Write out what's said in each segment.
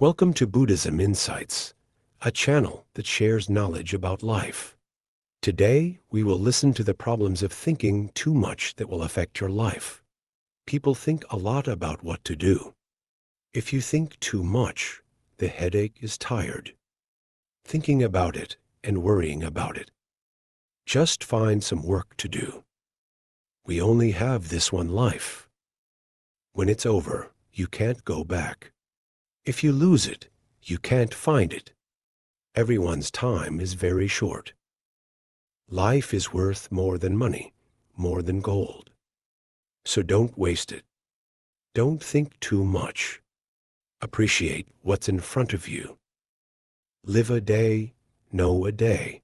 Welcome to Buddhism Insights, a channel that shares knowledge about life. Today, we will listen to the problems of thinking too much that will affect your life. People think a lot about what to do. If you think too much, the headache is tired. Thinking about it and worrying about it. Just find some work to do. We only have this one life. When it's over, you can't go back. If you lose it, you can't find it. Everyone's time is very short. Life is worth more than money, more than gold. So don't waste it. Don't think too much. Appreciate what's in front of you. Live a day, know a day.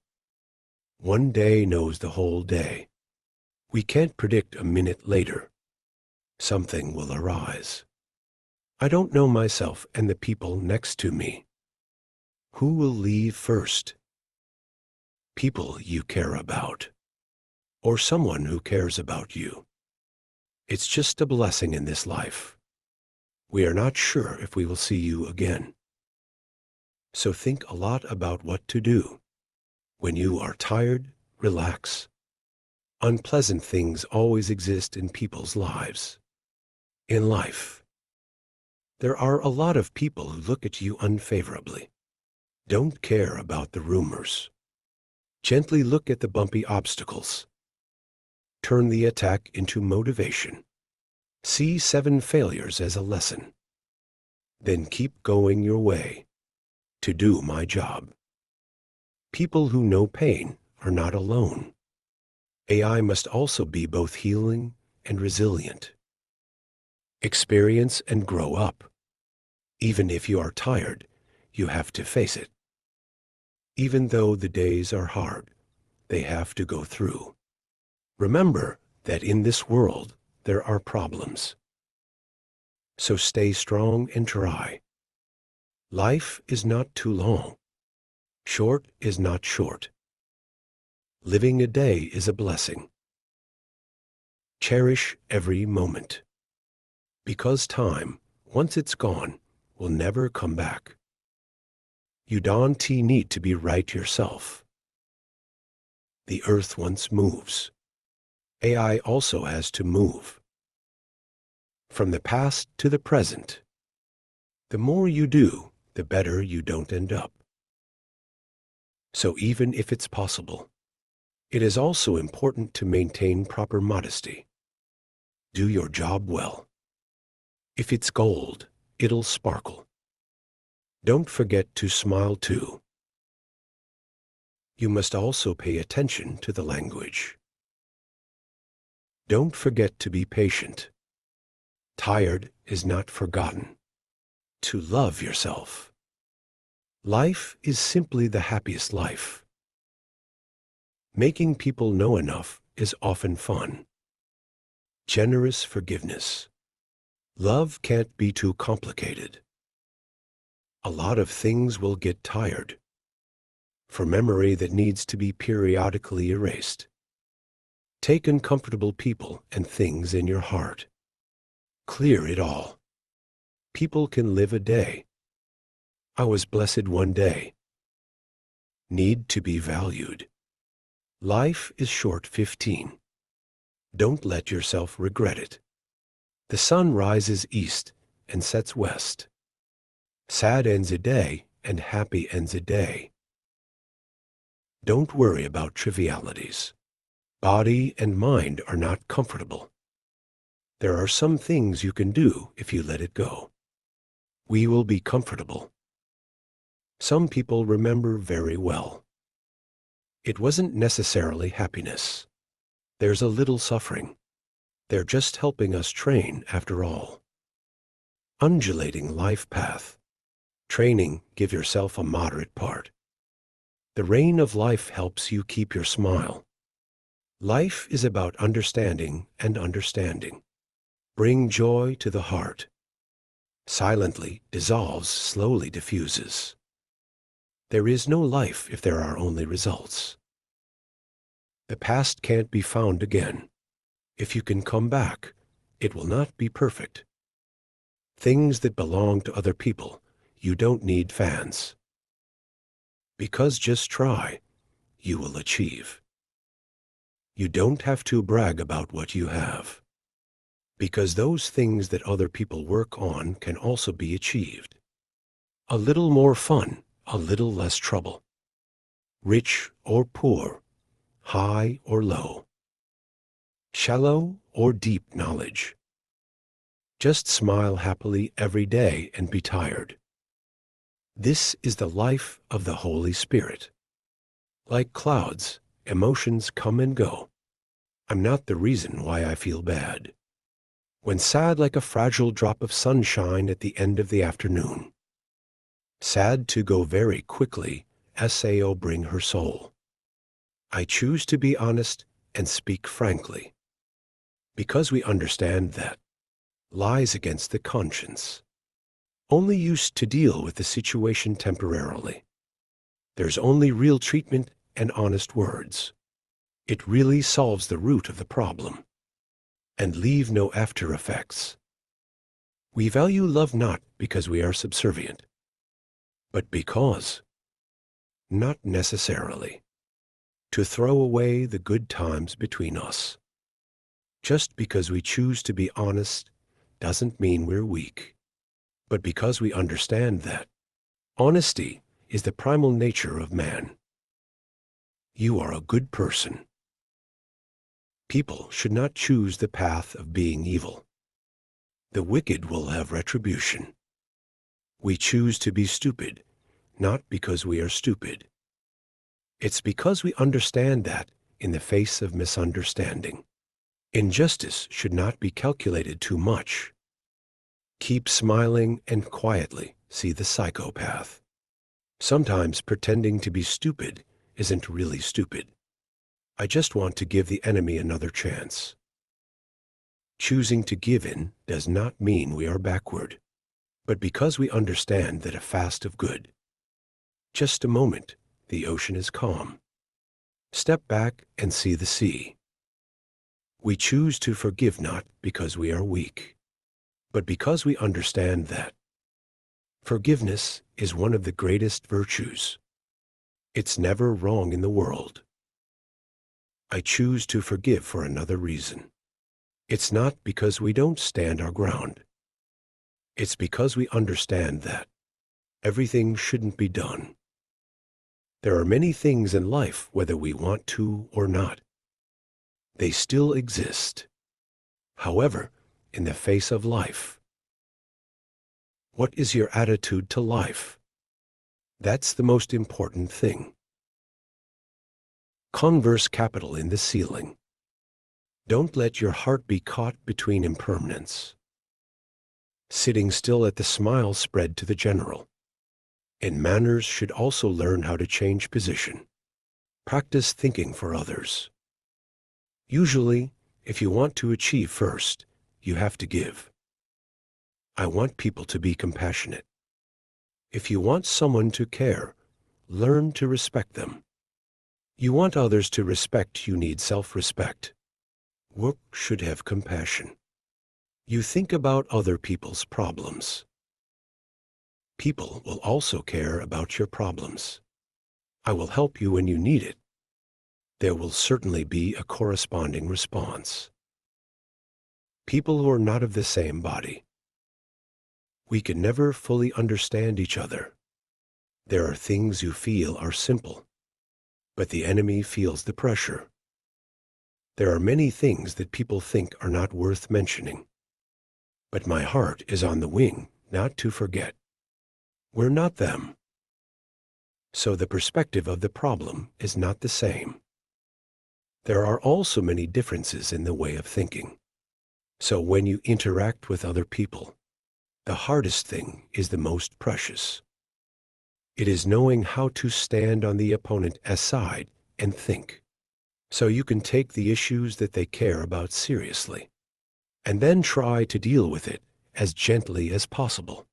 One day knows the whole day. We can't predict a minute later. Something will arise. I don't know myself and the people next to me. Who will leave first? People you care about, or someone who cares about you. It's just a blessing in this life. We are not sure if we will see you again. So think a lot about what to do. When you are tired, relax. Unpleasant things always exist in people's lives. In life, there are a lot of people who look at you unfavorably. Don't care about the rumors. Gently look at the bumpy obstacles. Turn the attack into motivation. See 7 failures as a lesson. Then keep going your way to do my job. People who know pain are not alone. AI must also be both healing and resilient. Experience and grow up. Even if you are tired, you have to face it. Even though the days are hard, they have to go through. Remember that in this world, there are problems. So stay strong and try. Life is not too long. Short is not short. Living a day is a blessing. Cherish every moment. Because time, once it's gone, will never come back. You don't need to be right yourself. The earth once moves. AI also has to move. From the past to the present. The more you do, the better you don't end up. So even if it's possible, it is also important to maintain proper modesty. Do your job well. If it's gold, it'll sparkle. Don't forget to smile too. You must also pay attention to the language. Don't forget to be patient. Tired is not forgotten. To love yourself. Life is simply the happiest life. Making people know enough is often fun. Generous forgiveness. Love can't be too complicated. A lot of things will get tired. For memory that needs to be periodically erased. Take uncomfortable people and things in your heart. Clear it all. People can live a day. I was blessed one day. Need to be valued. Life is short 15. Don't let yourself regret it. The sun rises east and sets west. Sad ends a day and happy ends a day. Don't worry about trivialities. Body and mind are not comfortable. There are some things you can do if you let it go. We will be comfortable. Some people remember very well. It wasn't necessarily happiness. There's a little suffering. They're just helping us train after all. Undulating life path. Training, give yourself a moderate part. The rain of life helps you keep your smile. Life is about understanding and understanding. Bring joy to the heart. Silently dissolves, slowly diffuses. There is no life if there are only results. The past can't be found again. If you can come back, it will not be perfect. Things that belong to other people you don't need fans. Because just try, you will achieve. You don't have to brag about what you have. Because those things that other people work on can also be achieved. A little more fun, a little less trouble. Rich or poor, high or low. Shallow or deep knowledge. Just smile happily every day and be tired. This is the life of the Holy Spirit. Like clouds, emotions come and go. I'm not the reason why I feel bad. When sad like a fragile drop of sunshine at the end of the afternoon. Sad to go very quickly, Sao bring her soul. I choose to be honest and speak frankly. Because we understand that lies against the conscience. Only used to deal with the situation temporarily. There's only real treatment and honest words. It really solves the root of the problem. And leave no after effects. We value love not because we are subservient, but because, not necessarily, to throw away the good times between us. Just because we choose to be honest doesn't mean we're weak, but because we understand that honesty is the primal nature of man. You are a good person. People should not choose the path of being evil. The wicked will have retribution. We choose to be stupid, not because we are stupid. It's because we understand that in the face of misunderstanding. Injustice should not be calculated too much. Keep smiling and quietly see the psychopath. Sometimes pretending to be stupid isn't really stupid. I just want to give the enemy another chance. Choosing to give in does not mean we are backward, but because we understand that a fast of good. Just a moment, the ocean is calm. Step back and see the sea. We choose to forgive not because we are weak, but because we understand that forgiveness is one of the greatest virtues. It's never wrong in the world. I choose to forgive for another reason. It's not because we don't stand our ground. It's because we understand that everything shouldn't be done. There are many things in life, whether we want to or not. They still exist. However, in the face of life, what is your attitude to life? That's the most important thing. Converse capital in the ceiling. Don't let your heart be caught between impermanence. Sitting still at the smile spread to the general. And manners should also learn how to change position. Practice thinking for others. Usually, if you want to achieve first, you have to give. I want people to be compassionate. If you want someone to care, learn to respect them. You want others to respect, you need self-respect. Work should have compassion. You think about other people's problems. People will also care about your problems. I will help you when you need it. There will certainly be a corresponding response. People who are not of the same body. We can never fully understand each other. There are things you feel are simple, but the enemy feels the pressure. There are many things that people think are not worth mentioning. But my heart is on the wing, not to forget. We're not them. So the perspective of the problem is not the same. There are also many differences in the way of thinking. So when you interact with other people, the hardest thing is the most precious. It is knowing how to stand on the opponent's side and think. So you can take the issues that they care about seriously, and then try to deal with it as gently as possible.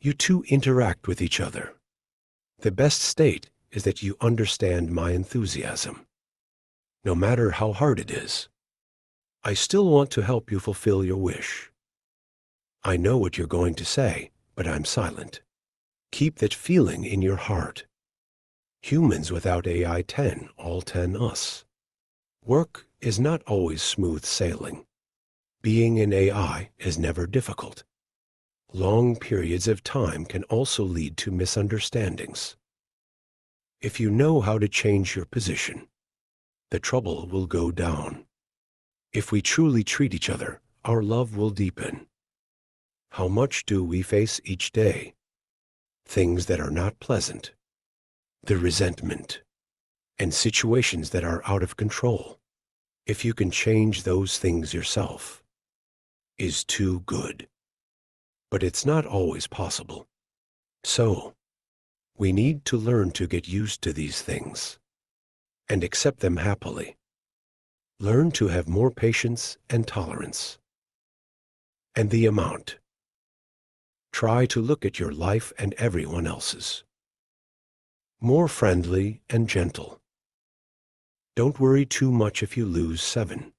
You two interact with each other. The best state is that you understand my enthusiasm. No matter how hard it is, I still want to help you fulfill your wish. I know what you're going to say, but I'm silent. Keep that feeling in your heart. Humans without AI all 10 us. Work is not always smooth sailing. Being an AI is never difficult. Long periods of time can also lead to misunderstandings. If you know how to change your position, the trouble will go down. If we truly treat each other, our love will deepen. How much do we face each day? Things that are not pleasant, the resentment, and situations that are out of control. If you can change those things yourself, is too good. But it's not always possible. So, we need to learn to get used to these things and accept them happily. Learn to have more patience and tolerance. And the amount. Try to look at your life and everyone else's. More friendly and gentle. Don't worry too much if you lose 7.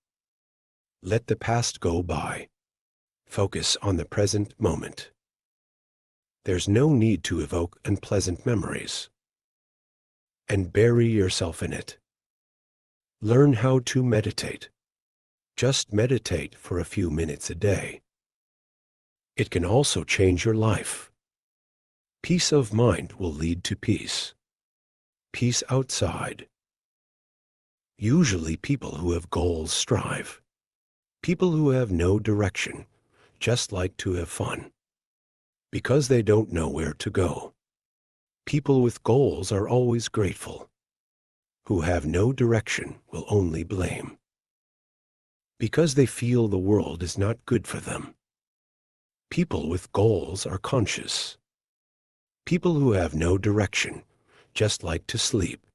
Let the past go by. Focus on the present moment. There's no need to evoke unpleasant memories and bury yourself in it. Learn how to meditate. Just meditate for a few minutes a day. It can also change your life. Peace of mind will lead to peace. Peace outside. Usually people who have goals strive. People who have no direction just like to have fun because they don't know where to go. People with goals are always grateful. Who have no direction will only blame because they feel the world is not good for them. People with goals are conscious. People who have no direction just like to sleep.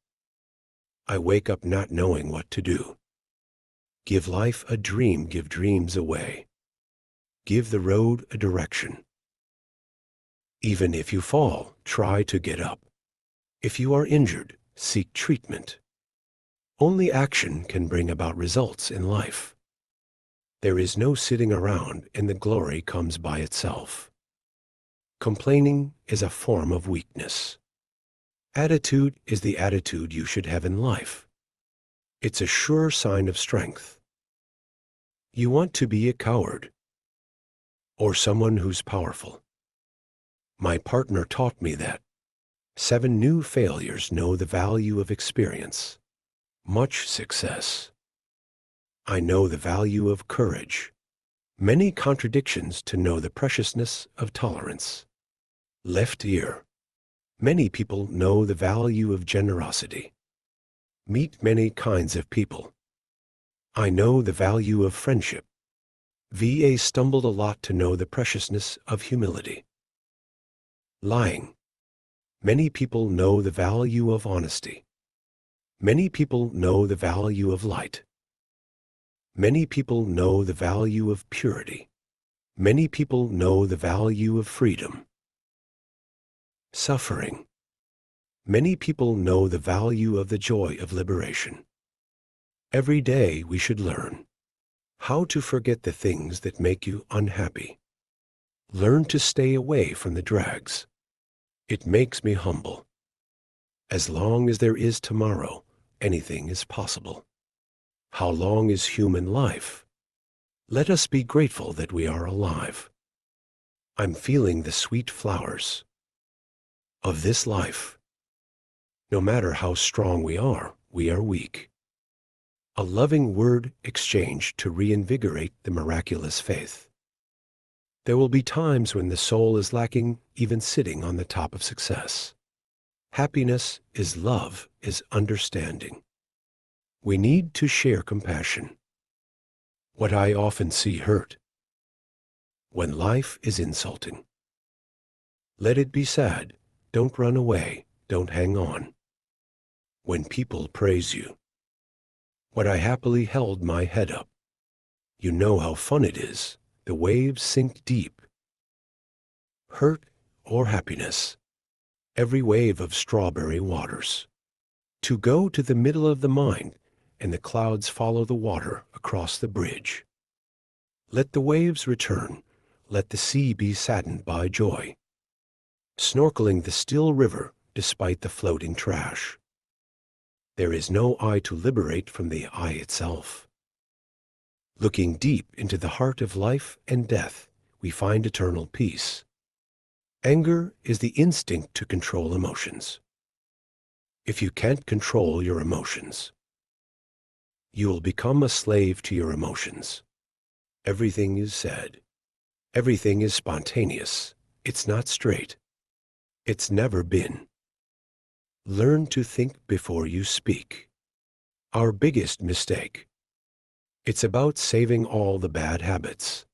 I wake up not knowing what to do. Give life a dream, give dreams away. Give the road a direction. Even if you fall, try to get up. If you are injured, seek treatment. Only action can bring about results in life. There is no sitting around and the glory comes by itself. Complaining is a form of weakness. Attitude is the attitude you should have in life. It's a sure sign of strength. You want to be a coward or someone who's powerful. My partner taught me that 7 new failures know the value of experience, much success. I know the value of courage, many contradictions to know the preciousness of tolerance. Left ear. Many people know the value of generosity. Meet many kinds of people. I know the value of friendship. VA stumbled a lot to know the preciousness of humility. Lying. Many people know the value of honesty. Many people know the value of light. Many people know the value of purity. Many people know the value of freedom. Suffering. Many people know the value of the joy of liberation. Every day we should learn how to forget the things that make you unhappy. Learn to stay away from the drags. It makes me humble. As long as there is tomorrow, anything is possible. How long is human life? Let us be grateful that we are alive. I'm feeling the sweet flowers of this life. No matter how strong we are weak. A loving word exchanged to reinvigorate the miraculous faith. There will be times when the soul is lacking even sitting on the top of success. Happiness is love, is understanding. We need to share compassion. What I often see hurt. When life is insulting. Let it be sad. Don't run away. Don't hang on. When people praise you. What I happily held my head up. You know how fun it is. The waves sink deep. Hurt or happiness. Every wave of strawberry waters. To go to the middle of the mind, and the clouds follow the water across the bridge. Let the waves return. Let the sea be saddened by joy. snorkeling the still river despite the floating trash. There is no I to liberate from the I itself. Looking deep into the heart of life and death, we find eternal peace. Anger is the instinct to control emotions. If you can't control your emotions, you will become a slave to your emotions. Everything is said. Everything is spontaneous. It's not straight. It's never been. Learn to think before you speak. Our biggest mistake. It's about saving all the bad habits,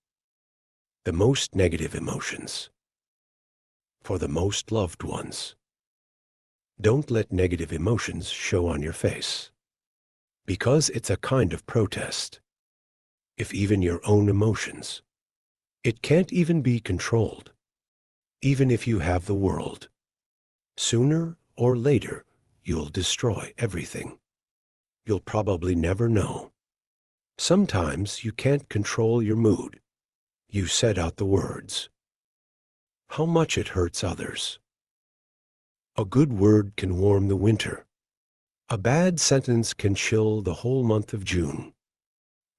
the most negative emotions, for the most loved ones. Don't let negative emotions show on your face, because it's a kind of protest. If even your own emotions, it can't even be controlled, even if you have the world. Sooner or later, you'll destroy everything. You'll probably never know. Sometimes you can't control your mood. You set out the words. How much it hurts others. A good word can warm the winter. A bad sentence can chill the whole month of June.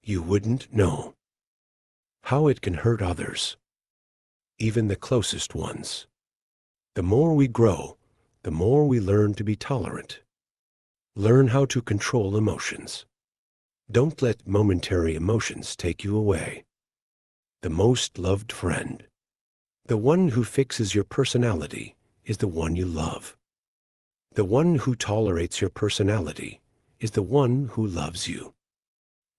You wouldn't know how it can hurt others, even the closest ones. The more we grow, the more we learn to be tolerant. Learn how to control emotions. Don't let momentary emotions take you away. The most loved friend, the one who fixes your personality, is the one you love. The one who tolerates your personality is the one who loves you.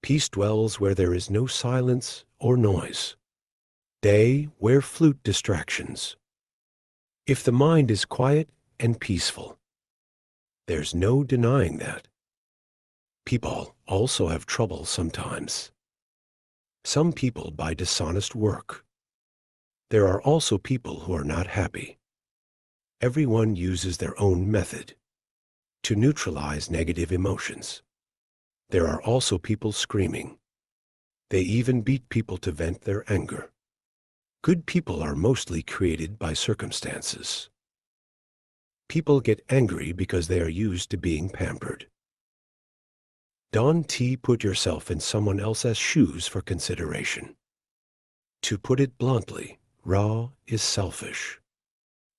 Peace dwells where there is no silence or noise. Day where flute distractions. If the mind is quiet and peaceful, there's no denying that. People also have trouble sometimes. Some people by dishonest work. There are also people who are not happy. Everyone uses their own method to neutralize negative emotions. There are also people screaming. They even beat people to vent their anger. Good people are mostly created by circumstances. People get angry because they are used to being pampered. Don't put yourself in someone else's shoes for consideration. To put it bluntly, Ra is selfish.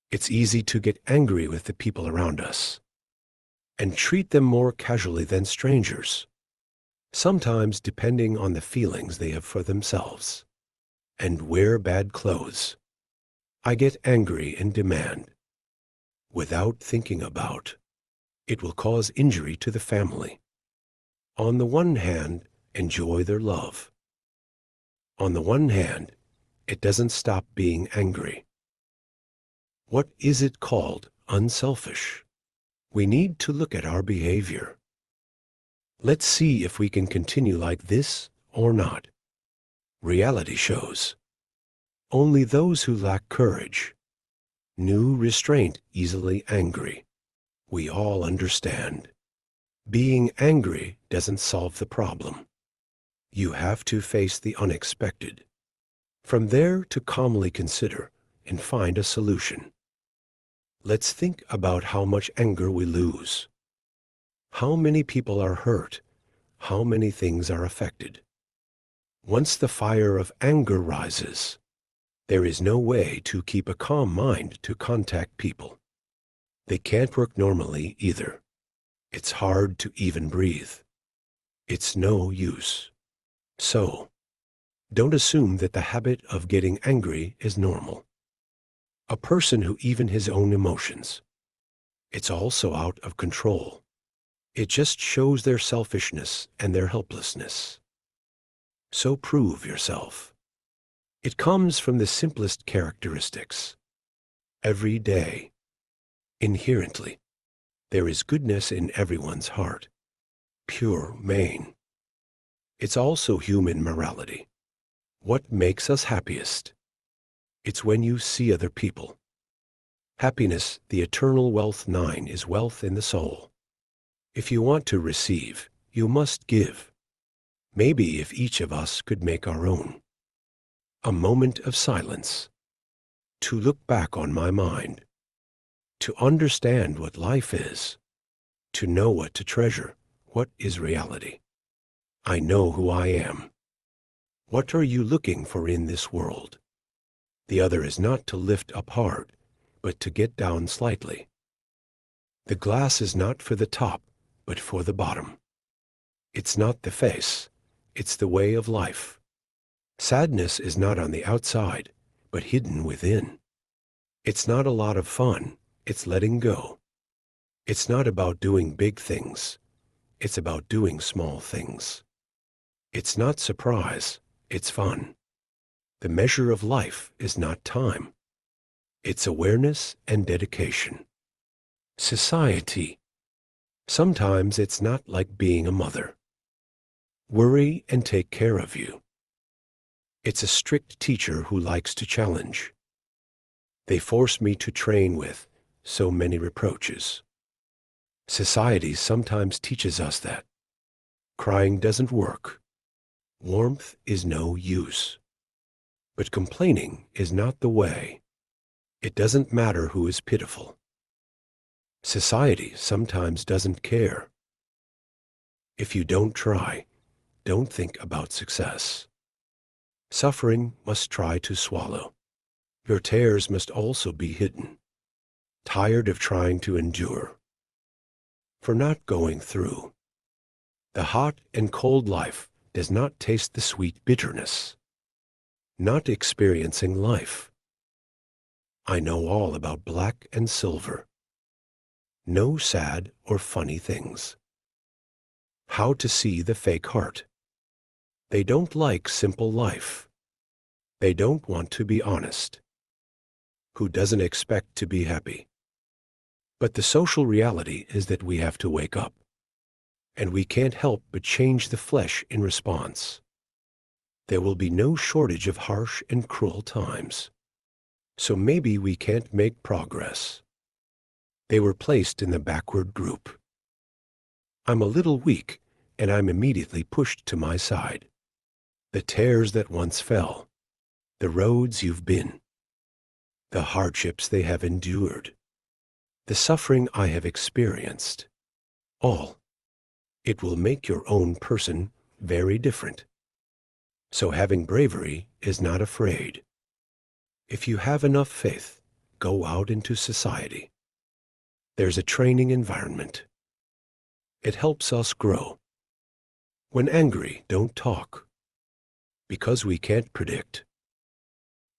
It's easy to get angry with the people around us and treat them more casually than strangers, sometimes depending on the feelings they have for themselves, and wear bad clothes. I get angry and demand, without thinking about, it will cause injury to the family. On the one hand, enjoy their love. On the one hand, it doesn't stop being angry. What is it called? Unselfish. We need to look at our behavior. Let's see if we can continue like this or not. Reality shows only those who lack courage, new restraint, easily angry. We all understand. Being angry doesn't solve the problem. You have to face the unexpected. From there to calmly consider and find a solution. Let's think about how much anger we lose. How many people are hurt? How many things are affected? Once the fire of anger rises, there is no way to keep a calm mind to contact people. They can't work normally either. It's hard to even breathe. It's no use. So, don't assume that the habit of getting angry is normal. A person who even his own emotions, it's also out of control. It just shows their selfishness and their helplessness. So prove yourself. It comes from the simplest characteristics. Every day, inherently, there is goodness in everyone's heart, pure main. It's also human morality. What makes us happiest? It's when you see other people. Happiness, the eternal wealth 9, is wealth in the soul. If you want to receive, you must give. Maybe if each of us could make our own. A moment of silence. To look back on my mind. to understand what life is, to know what to treasure, what is reality. I know who I am. What are you looking for in this world? The other is not to lift up hard, but to get down slightly. The glass is not for the top, but for the bottom. It's not the face, it's the way of life. Sadness is not on the outside, but hidden within. It's not a lot of fun, it's letting go. It's not about doing big things, it's about doing small things. It's not surprise, it's fun. The measure of life is not time. It's awareness and dedication. Society. Sometimes it's not like being a mother. Worry and take care of you. It's a strict teacher who likes to challenge. They force me to train with so many reproaches. Society sometimes teaches us that crying doesn't work. Warmth is no use. But complaining is not the way. It doesn't matter who is pitiful. Society sometimes doesn't care. If you don't try, don't think about success. Suffering must try to swallow. Your tears must also be hidden. Tired of trying to endure. For not going through. The hot and cold life does not taste the sweet bitterness. Not experiencing life. I know all about black and silver. No sad or funny things. How to see the fake heart. They don't like simple life. They don't want to be honest. Who doesn't expect to be happy? But the social reality is that we have to wake up. And we can't help but change the flesh in response. There will be no shortage of harsh and cruel times. So maybe we can't make progress. They were placed in the backward group. I'm a little weak, and I'm immediately pushed to my side. The tears that once fell, the roads you've been, the hardships they have endured, the suffering I have experienced, all. It will make your own person very different. So having bravery is not afraid. If you have enough faith, go out into society. There's a training environment. It helps us grow. When angry, don't talk. Because we can't predict.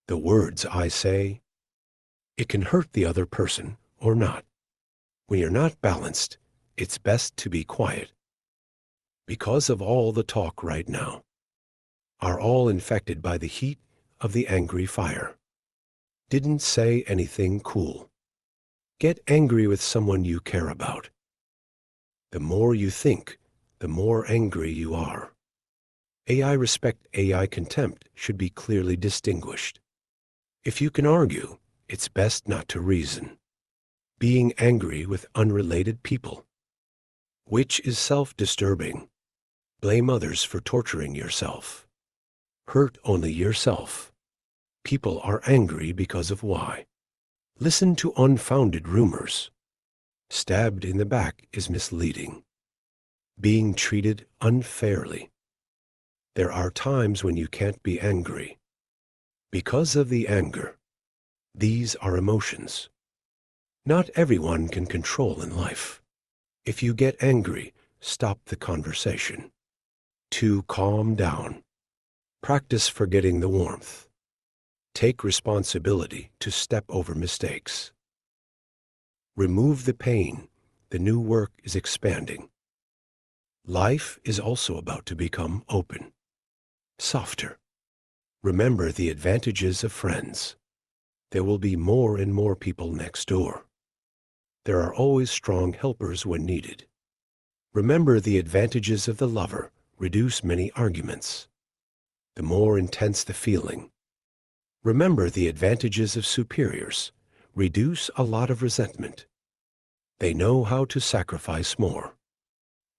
The words I say, it can hurt the other person or not. When you're not balanced, it's best to be quiet. Because of all the talk right now, are all infected by the heat of the angry fire. Didn't say anything cool. Get angry with someone you care about. The more you think, the more angry you are. AI respect, AI contempt should be clearly distinguished. If you can argue, it's best not to reason. Being angry with unrelated people, which is self-disturbing. Blame others for torturing yourself. Hurt only yourself. People are angry because of why. Listen to unfounded rumors. Stabbed in the back is misleading. Being treated unfairly. There are times when you can't be angry. Because of the anger. These are emotions. Not everyone can control in life. If you get angry, stop the conversation. To calm down. Practice forgetting the warmth. Take responsibility to step over mistakes. Remove the pain. The new work is expanding. Life is also about to become open. Softer. Remember the advantages of friends. There will be more and more people next door. There are always strong helpers when needed. Remember the advantages of the lover. Reduce many arguments. The more intense the feeling. Remember the advantages of superiors. Reduce a lot of resentment. They know how to sacrifice more.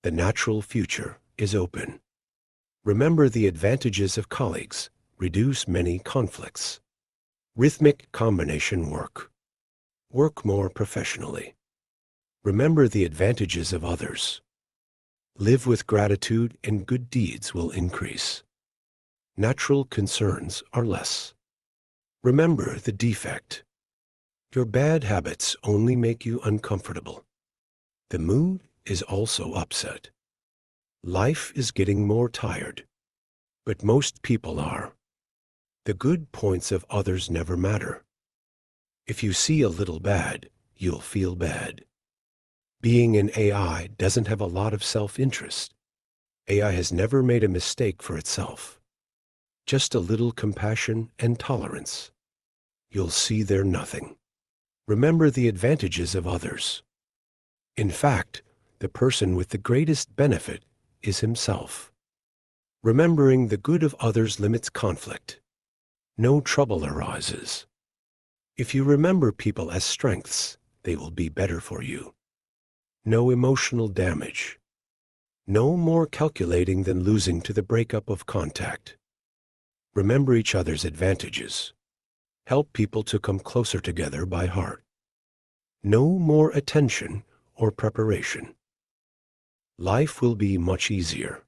The natural future is open. Remember the advantages of colleagues. Reduce many conflicts. Rhythmic combination work. Work more professionally. Remember the advantages of others. Live with gratitude and good deeds will increase. Natural concerns are less. Remember the defect. Your bad habits only make you uncomfortable. The mood is also upset. Life is getting more tired, but most people are. The good points of others never matter. If you see a little bad, you'll feel bad. Being an AI doesn't have a lot of self-interest. AI has never made a mistake for itself. Just a little compassion and tolerance. You'll see they're nothing. Remember the advantages of others. In fact, the person with the greatest benefit is himself. Remembering the good of others limits conflict. No trouble arises. If you remember people as strengths, they will be better for you. No emotional damage. No more calculating than losing to the breakup of contact. Remember each other's advantages. Help people to come closer together by heart. No more attention or preparation. Life will be much easier.